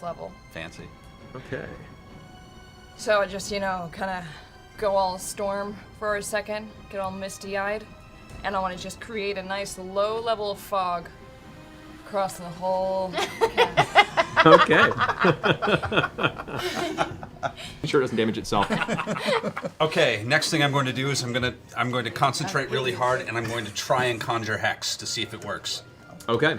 level. Fancy. Okay. So I just, kind of go all storm for a second, get all misty-eyed, and I want to just create a nice low level of fog across the whole cast. Okay. Sure it doesn't damage itself. Okay, next thing I'm going to do is I'm going to concentrate really hard, and I'm going to try and conjure hex to see if it works. Okay.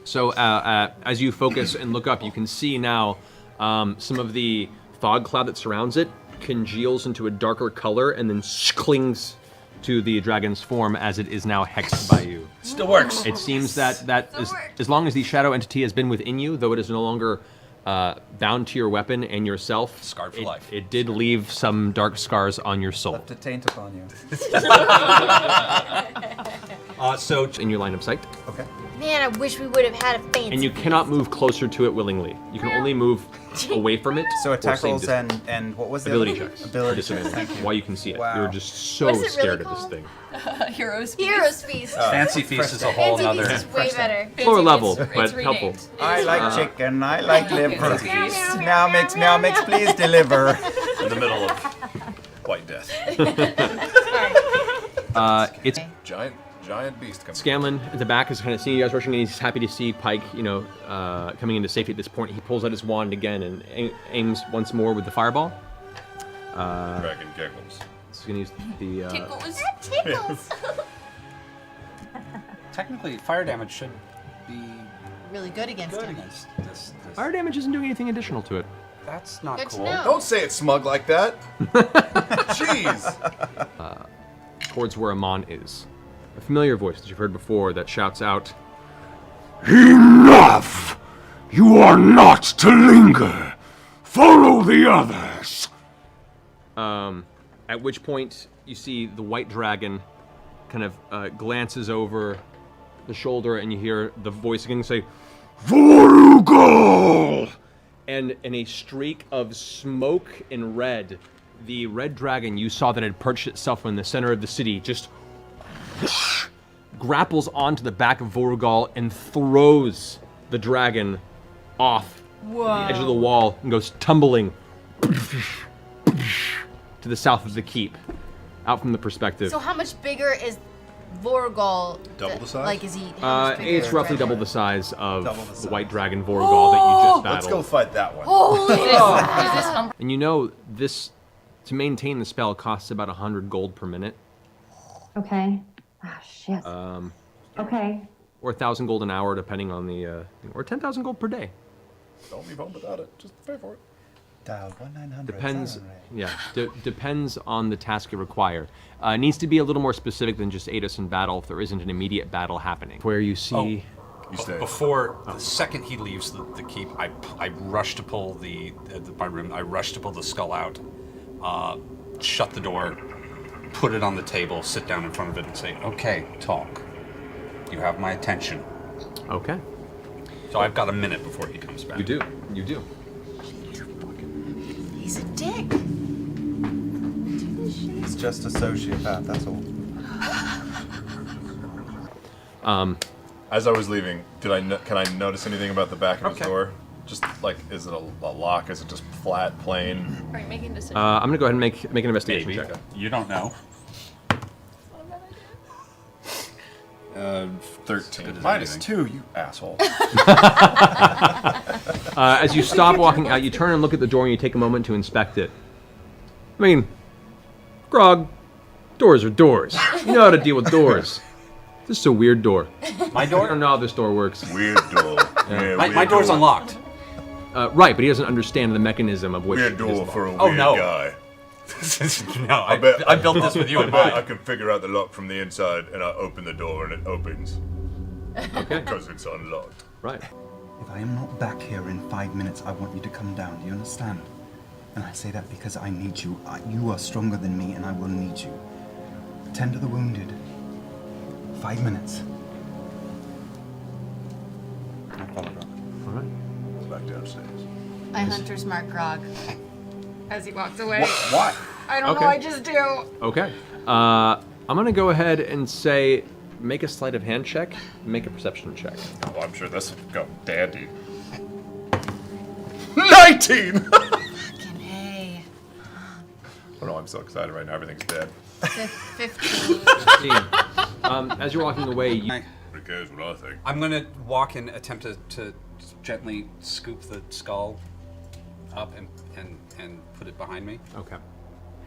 So as you focus and look up, you can see now some of the fog cloud that surrounds it congeals into a darker color and then clings to the dragon's form as it is now hexed by you. Still works. It seems that as long as the shadow entity has been within you, though it is no longer bound to your weapon and yourself, scarred for life. It did leave some dark scars on your soul. Left a taint upon you. So in your line of sight. Okay. Man, I wish we would have had a fancy. And you cannot move closer to it willingly. You can only move away from it. So or attack same rolls distance. and what was the ability other? checks. Ability Just checks. Thank you. while you can see it. Wow. You're just so What is it scared really of this called? thing. Heroes Feast. Heroes Feast. Fancy Feast is a whole Fancy nother. Feast is way better. Lower level, It's but renamed. helpful. I like chicken. I like liver. Feast. Meow mix, please deliver. In the middle of White Death. It's Giant beast comes. Scanlan at the back is kind of seeing you guys rushing, and he's happy to see Pike, coming into safety at this point. He pulls out his wand again and aims once more with the fireball. Dragon giggles. So he's gonna use the. That tickles. Technically, fire damage should be Really good against good him. against this. Fire damage isn't doing anything additional to it. That's not Good to cool. know. Don't say it smug like that. Jeez. Towards where Amon is. A familiar voice that you've heard before that shouts out, Enough! You are not to linger! Follow the others! At which point you see the white dragon kind of glances over the shoulder, and you hear the voice again say, Vorugal! and in a streak of smoke and red, the red dragon you saw that had perched itself in the center of the city just grapples onto the back of Vorugal and throws the dragon off the edge of the wall and goes tumbling to the south of the keep, out from the perspective. So how much bigger is Vorgal? Double the size? Like, is he? How much bigger It's is roughly Red double the Dragon? size of Double the the size. white dragon Vorugal that you just battled. Let's go fight that one. Holy! Is this And you know this, to maintain the spell, costs about 100 gold per minute, Okay. Ah, shit. Okay. or 1,000 gold an hour, depending on the, or 10,000 gold per day. Don't leave home without it. Just pay for it. Dial 1-900. Depends. Siren Ray. Yeah, depends on the task you require. It needs to be a little more specific than just aid us in battle if there isn't an immediate battle happening. Where you see. You stay. Before the second he leaves the keep, I rush to pull my room. I rush to pull the skull out, shut the door, put it on the table, sit down in front of it, and say, "Okay, talk. You have my attention." Okay. So I've got a minute before he comes back. You do. You do. He's a dick. He's just a sociopath, that's all. As I was leaving, can I notice anything about the back of his door? Just like, is it a lock? Is it just flat, plain? Are you making decisions? I'm gonna go ahead and make an investigation Maybe. check. You don't know. 13. as Minus anything. 2, you asshole. As you stop walking out, you turn and look at the door, and you take a moment to inspect it. I mean, Grog, doors are doors. You know how to deal with doors. This is a weird door. My I don't door? know how this door works. Weird door. Yeah, My weird door's door. unlocked. Right, but he doesn't understand the mechanism of which. Weird it is door for a locked. Oh, weird no. guy. No, I bet- built this with you I in bet mind. I can figure out the lock from the inside, and I open the door and it opens. Okay. Because it's unlocked. Right. If I am not back here in 5 minutes, I want you to come down. Do you understand? And I say that because I need you. You are stronger than me, and I will need you. Tend to the wounded. 5 minutes. I follow Grog. All right. Back downstairs. I hunter's mark Grog. As he walks away. Why? I don't Okay. know, I just do. Okay. I'm gonna go ahead and say, make a sleight of hand check. Make a perception check. Oh, I'm sure this will go dandy. 19! Fucking A. Oh no, I'm so excited right now. Everything's dead. 15. As you're walking away, you, Who cares what I think? I'm gonna walk and attempt to gently scoop the skull up and put it behind me. okay.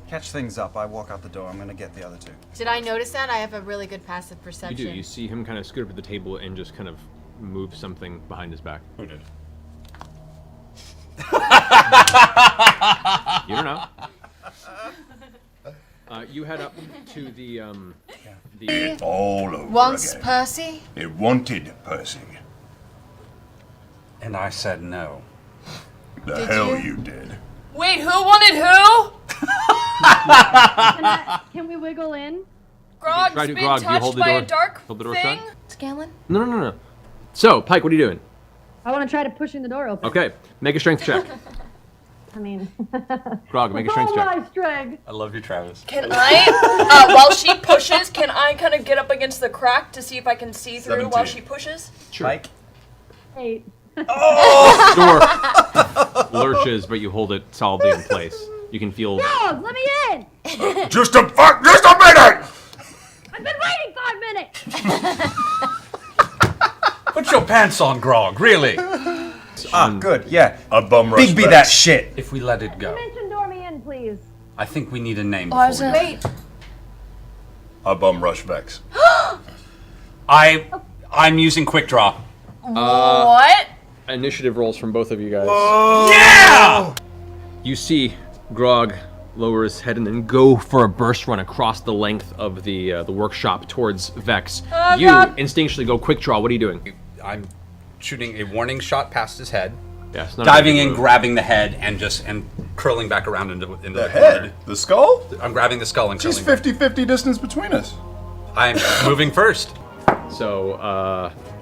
Catch things up. I walk out the door. I'm gonna get the other two. Did I notice that? I have a really good passive You perception. do. You see him kind of scoot up at the table and just kind of move something behind his back. Who did? You don't know. You head up to the All over Once again. Percy? It wanted Percy. And I said no. The Did hell you? you did. Wait, who wanted who? Can we wiggle in? Grog's Try to- been Grog, do you hold touched the by door- a dark hold the door thing. shut? Scanlan? No. So, Pike, what are you doing? I want to try to pushing the door open. Okay, make a strength check. I mean, Grog, make a with strength all check. my strength. I love you, Travis. Can I, while she pushes, can I kind of get up against the crack to see if I can see through while 17. she pushes? Sure. Mike? 8. Door lurches, but you hold it solidly in place. You can feel. Oh, let me in! Just a minute! I've been waiting 5 minutes! Put your pants on, Grog. Really? Ah, good. Yeah. A bum rush Bigby back. that shit. If we let it go, Dimension door me in, please. I think we need a name. Oh, I before was we go. wait. A bum rush Vex. I'm using quick draw. What? Initiative rolls from both of you guys. Yeah! You see Grog lower his head and then go for a burst run across the length of the workshop towards Vex. Oh, You God. instinctually go quick draw. What are you doing? I'm shooting a warning shot past his head, Yeah, it's not a diving big in, move. grabbing the head, and curling back around into The the head? corner. The skull? I'm grabbing the skull and She's curling back. 50-50 distance between us. I'm moving first. So,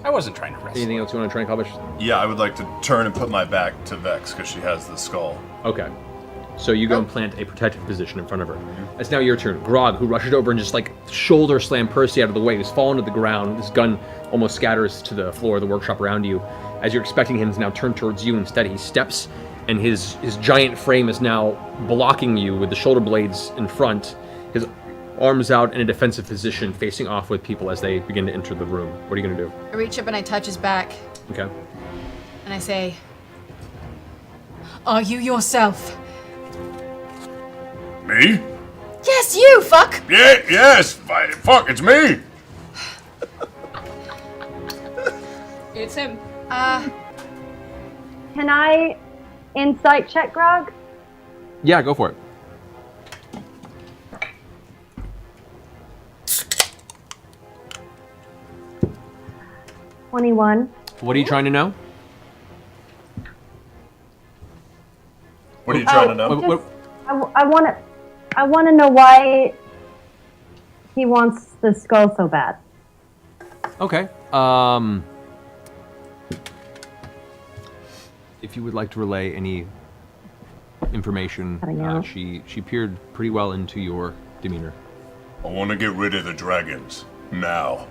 I wasn't trying to wrestle. anything else you want to try and accomplish? Yeah, I would like to turn and put my back to Vex because she has the skull. Okay. So you go and plant a protective position in front of her. It's now your turn. Grog, who rushes over and just like shoulder slam Percy out of the way, who's fallen to the ground. This gun almost scatters to the floor of the workshop around you. As you're expecting him to now turn towards you, instead he steps, and his giant frame is now blocking you with the shoulder blades in front. His arms out in a defensive position, facing off with people as they begin to enter the room. What are you gonna do? I reach up and I touch his back Okay. and I say, "Are you yourself?" Me? Yes, you, fuck! Yeah, yes. Fuck, it's me. It's him. Can I insight check Grog? Yeah, go for it. $21. What are you trying to know? What are you trying to know? What- I want to know why he wants the skull so bad. Okay. If you would like to relay any information, she peered pretty well into your demeanor. I want to get rid of the dragons. Now.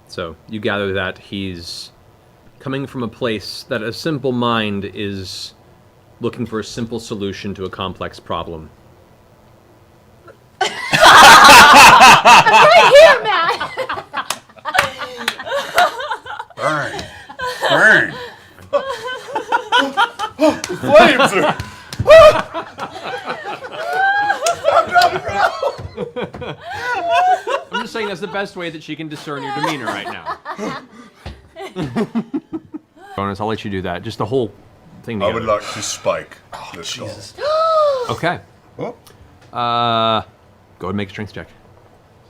So you gather that he's coming from a place that a simple mind is looking for a simple solution to a complex problem. Right here, Matt! Burn. Burn. Flames are... I'm just saying that's the best way that she can discern your demeanor right now. Bonus, I'll let you do that. Just the whole thing I together. would like to spike the skull. Okay. Oh. Go ahead and make a strength check.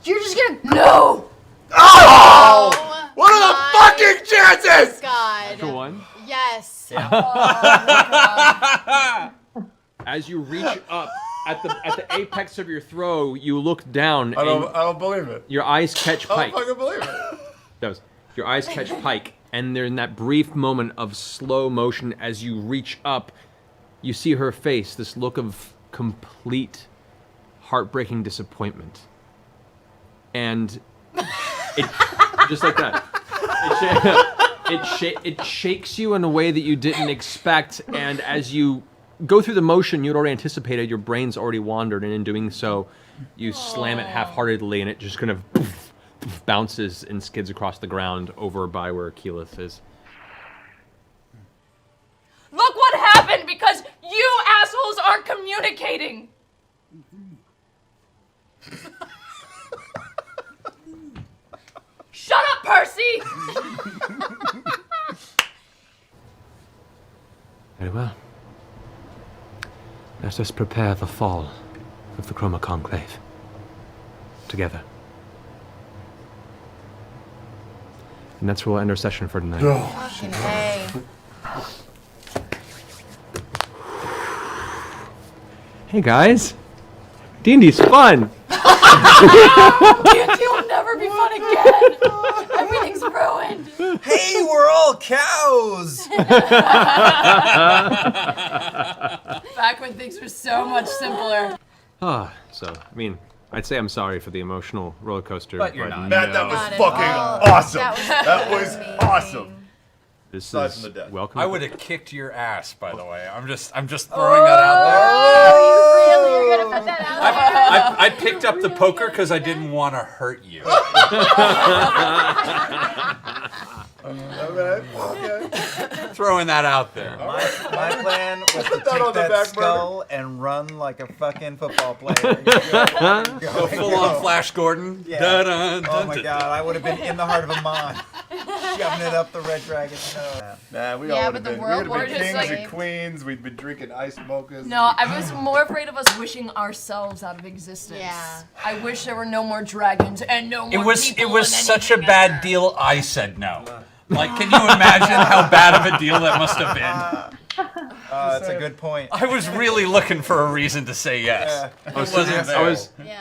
You're just gonna. No! Oh! What are the fucking chances? God. For one. Yes. As you reach up at the apex of your throw, you look down I and don't believe it. your eyes catch I Pike. don't fucking believe it. Does. Your eyes catch Pike, and they're in that brief moment of slow motion as you reach up, you see her face, this look of complete, heartbreaking disappointment. And it, just like that, It shakes you in a way that you didn't expect, and as you go through the motion you'd already anticipated, your brain's already wandered, and in doing so, you slam it half-heartedly, and it just kind of bounces and skids across the ground over by where Keyleth is. Look what happened because you assholes aren't communicating! Shut up, Percy! Very well. Let us prepare the fall of the Chroma Conclave. Together. And that's where we'll end our session for tonight. Fucking A. Hey guys! D&D's fun! D&D will never be fun again! Everything's ruined! Hey, we're all cows! Back when things were so much simpler. So, I mean, I'd say I'm sorry for the emotional roller coaster. But you're not. Matt, that was Not at fucking all. awesome. That was That was awesome. This Aside is from the death. welcome. I would have kicked your ass, by the way. I'm just throwing that out there. Oh, you really are gonna put that out there? I picked up the poker because I didn't want to hurt you. Throwing that out there. My plan was to that on take the that back skull and run like a fucking football player. Go full on Flash Gordon. Yeah. Dun-dun, Oh dun, my dun, god, I would have been in the heart of a mon, shoving it up the Red Dragon's nose. Nah, we Yeah, all but would have the been. We world would have been war kings just, and like- queens. We'd been drinking ice mochas. No, I was more afraid of us wishing ourselves out of existence. Yeah. I wish there were no more dragons and no more It was people and such a anything bad ever. deal. I said no. Like, can you imagine how bad of a deal that must have been? That's a good point. I was really looking for a reason to say yes. Yeah. It wasn't there. I was Yeah.